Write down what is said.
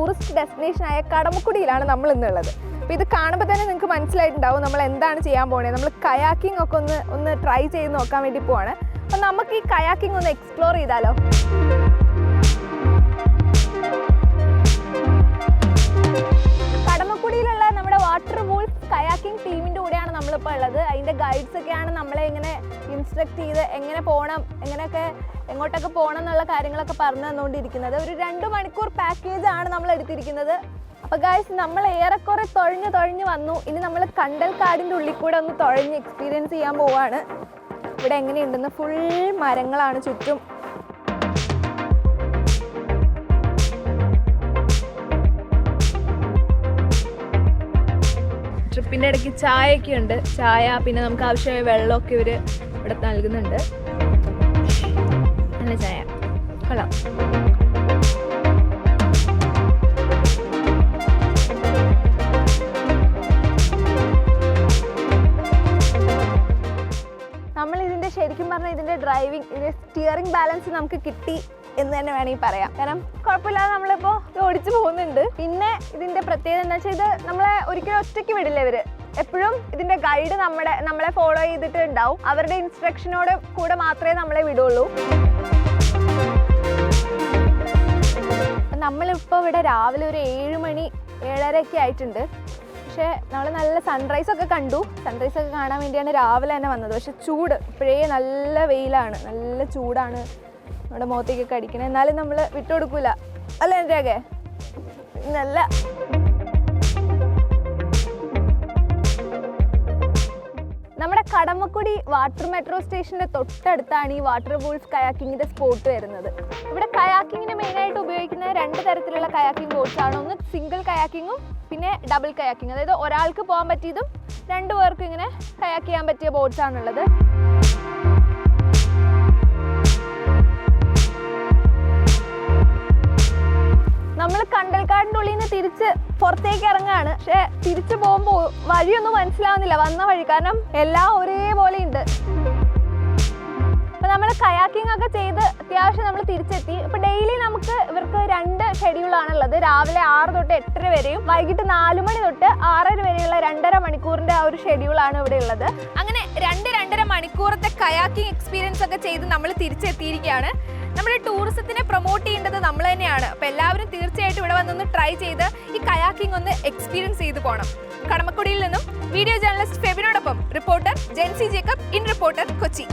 Tourist ഡെസ്റ്റിനേഷനായ കടമക്കുടിയിലാണ് നമ്മൾ ഇന്നുള്ളത്. അപ്പോൾ ഇത് കാണുമ്പോൾ തന്നെ നിങ്ങൾക്ക് മനസ്സിലായിട്ടുണ്ടാവും നമ്മൾ എന്താണ് ചെയ്യാൻ പോകുന്നത്. നമ്മൾ കയാക്കിംഗ് ഒക്കെ ഒന്ന് ട്രൈ ചെയ്ത് നോക്കാൻ വേണ്ടി പോവാണ്. അപ്പോൾ നമുക്ക് ഈ കയാക്കിംഗ് ഒന്ന് എക്സ്പ്ലോർ ചെയ്താലോ? കടമക്കുടിയിലുള്ള നമ്മുടെ വാട്ടർ വൂൾഫ് കയാക്കിംഗ് ടീമിൻ്റെ കൂടെയാണ് നമ്മളിപ്പോൾ ഉള്ളത്. അതിൻ്റെ ഗൈഡ്സ് ഒക്കെയാണ് നമ്മളെ ഇങ്ങനെ ഇൻസ്ട്രക്ട് ചെയ്ത് എങ്ങനെ പോകണം, എങ്ങോട്ടൊക്കെ പോകണം എന്നുള്ള കാര്യങ്ങളൊക്കെ പറഞ്ഞു തന്നുകൊണ്ടിരിക്കുന്നത്. ഒരു 2 മണിക്കൂർ പാക്കേജാണ് നമ്മൾ എടുത്തിരിക്കുന്നത്. അപ്പോൾ ഗൈസ്, നമ്മൾ ഏറെക്കുറെ തുഴഞ്ഞ് വന്നു. ഇനി നമ്മൾ കണ്ടൽക്കാടിൻ്റെ ഉള്ളിൽ കൂടെ ഒന്ന് തുഴഞ്ഞ് എക്സ്പീരിയൻസ് ചെയ്യാൻ പോവുകയാണ്. ഇവിടെ എങ്ങനെയുണ്ടെന്ന് ഫുൾ മരങ്ങളാണ് ചുറ്റും. ട്രിപ്പിൻ്റെ ഇടയ്ക്ക് ചായയൊക്കെ ഉണ്ട്. ചായ, പിന്നെ നമുക്ക് ആവശ്യമായ വെള്ളമൊക്കെ ഇവർ ഇവിടെ നൽകുന്നുണ്ട്. നല്ല ചായ, കൊള്ളാം. നമ്മളിതിൻ്റെ ശരിക്കും പറഞ്ഞാൽ ഇതിൻ്റെ സ്റ്റിയറിംഗ് ബാലൻസ് നമുക്ക് കിട്ടി എന്ന് തന്നെ വേണമെങ്കിൽ പറയാം. കാരണം കുഴപ്പമില്ലാതെ നമ്മളിപ്പോൾ ഓടിച്ചു പോകുന്നുണ്ട്. പിന്നെ ഇതിൻ്റെ പ്രത്യേകത എന്താ വെച്ചാൽ ഇത് നമ്മളെ ഒരിക്കലും ഒറ്റയ്ക്ക് വിടില്ല. ഇവർ എപ്പോഴും ഇതിൻ്റെ ഗൈഡ് നമ്മളെ ഫോളോ ചെയ്തിട്ട് ഉണ്ടാവും. അവരുടെ ഇൻസ്ട്രക്ഷനോട് കൂടെ മാത്രമേ നമ്മളെ വിടുള്ളൂ. നമ്മളിപ്പോൾ ഇവിടെ രാവിലെ ഒരു 7 മണി 7:30 ആയിട്ടുണ്ട്. പക്ഷേ നമ്മൾ നല്ല സൺറൈസൊക്കെ കണ്ടു. സൺറൈസൊക്കെ കാണാൻ വേണ്ടിയാണ് രാവിലെ തന്നെ വന്നത്. പക്ഷെ ചൂട് ഇപ്പോഴേ നല്ല വെയിലാണ്, നല്ല ചൂടാണ് നമ്മുടെ മുഖത്തേക്കൊക്കെ അടിക്കണേ. എന്നാലും നമ്മൾ വിട്ടുകൊടുക്കൂല, അല്ല എൻ്റെ ഒക്കെ നല്ല. നമ്മുടെ കടമക്കുടി വാട്ടർ മെട്രോ സ്റ്റേഷൻ്റെ തൊട്ടടുത്താണ് ഈ വാട്ടർ വൂൾഫ് കയാക്കിങ്ങിൻ്റെ സ്പോട്ട് വരുന്നത്. ഇവിടെ കയാക്കിങ്ങിന് മെയിനായിട്ട് ഉപയോഗിക്കുന്ന 2 തരത്തിലുള്ള കയാക്കിംഗ് ബോട്ട്സാണ്. ഒന്ന് സിംഗിൾ കയാക്കിങ്ങും പിന്നെ ഡബിൾ കയാക്കിങ്. അതായത് ഒരാൾക്ക് പോകാൻ പറ്റിയതും 2 പേർക്കും ഇങ്ങനെ കയാക്ക് ചെയ്യാൻ പറ്റിയ ബോട്ട്സാണുള്ളത്. നമ്മൾ കണ്ടൽക്കാടിൻ്റെ ഉള്ളിൽ നിന്ന് തിരിച്ച് പുറത്തേക്ക് ഇറങ്ങുകയാണ്. പക്ഷെ തിരിച്ചു പോകുമ്പോൾ വഴിയൊന്നും മനസ്സിലാവുന്നില്ല വന്ന വഴി, കാരണം എല്ലാം ഒരേപോലെ ഉണ്ട്. അപ്പോൾ നമ്മൾ കയാക്കിംഗ് ഒക്കെ ചെയ്ത് അത്യാവശ്യം നമ്മൾ തിരിച്ചെത്തി. ഇപ്പോൾ ഡെയിലി നമുക്ക് ഇവർക്ക് 2 ഷെഡ്യൂളാണുള്ളത്. രാവിലെ 6 തൊട്ട് 8:30 വരെയും വൈകിട്ട് 4 മണി തൊട്ട് 6:30 വരെയുള്ള 2.5 മണിക്കൂറിൻ്റെ ആ ഒരു ഷെഡ്യൂളാണ് ഇവിടെ ഉള്ളത്. അങ്ങനെ 2-2.5 മണിക്കൂറത്തെ കയാക്കിംഗ് എക്സ്പീരിയൻസ് ഒക്കെ ചെയ്ത് നമ്മൾ തിരിച്ചെത്തിയിരിക്കുകയാണ്. നമ്മുടെ ടൂറിസത്തിനെ പ്രൊമോട്ട് ചെയ്യേണ്ടത് നമ്മൾ തന്നെയാണ്. അപ്പോൾ എല്ലാവരും തീർച്ചയായിട്ടും ഇവിടെ വന്നൊന്ന് ട്രൈ ചെയ്ത് ഈ കയാക്കിംഗ് ഒന്ന് എക്സ്പീരിയൻസ് ചെയ്ത് പോകണം. കടമക്കുടിയിൽ നിന്നും വീഡിയോ ജേർണലിസ്റ്റ് ഫെബിനോടൊപ്പം reporter Jency Jacob, in reporter, Kochi.